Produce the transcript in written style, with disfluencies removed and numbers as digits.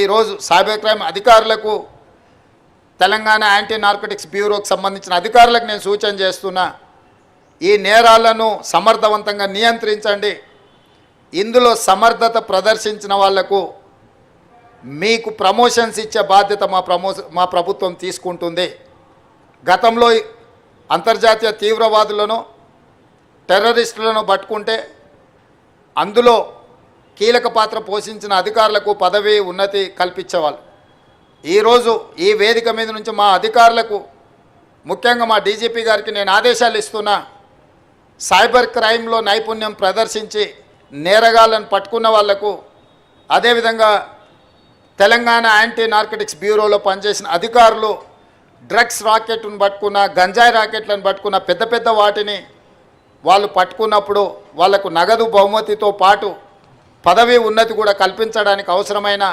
ఈరోజు cyber crime అధికారులకు Telangana anti narcotics బ్యూరోకి సంబంధించిన అధికారులకు నేను సూచన చేస్తున్నా, ఈ నేరాలను సమర్థవంతంగా నియంత్రించండి. ఇందులో సమర్థత ప్రదర్శించిన వాళ్లకు మీకు ప్రమోషన్స్ ఇచ్చే బాధ్యత మా ప్రభుత్వం తీసుకుంటుంది. గతంలో అంతర్జాతీయ తీవ్రవాదులను టెర్రరిస్టులను పట్టుకుంటే అందులో కీలక పాత్ర పోషించిన అధికారులకు పదవి ఉన్నతి కల్పించేవాళ్ళు. ఈరోజు ఈ వేదిక మీద నుంచి మా అధికారులకు, ముఖ్యంగా మా డీజీపీ గారికి నేను ఆదేశాలు ఇస్తున్నా, సైబర్ క్రైమ్లో నైపుణ్యం ప్రదర్శించి నేరగాళ్లను పట్టుకున్న వాళ్లకు, అదేవిధంగా తెలంగాణ యాంటీ నార్కోటిక్స్ బ్యూరోలో పనిచేసిన అధికారులు డ్రగ్స్ రాకెట్ను పట్టుకున్న, గంజాయి రాకెట్లను పట్టుకున్న, పెద్ద పెద్ద వాటిని వాళ్ళు పట్టుకున్నప్పుడు వాళ్లకు నగదు బహుమతితో పాటు పదవి ఉన్నతి కూడా కల్పించడానికి అవసరమైన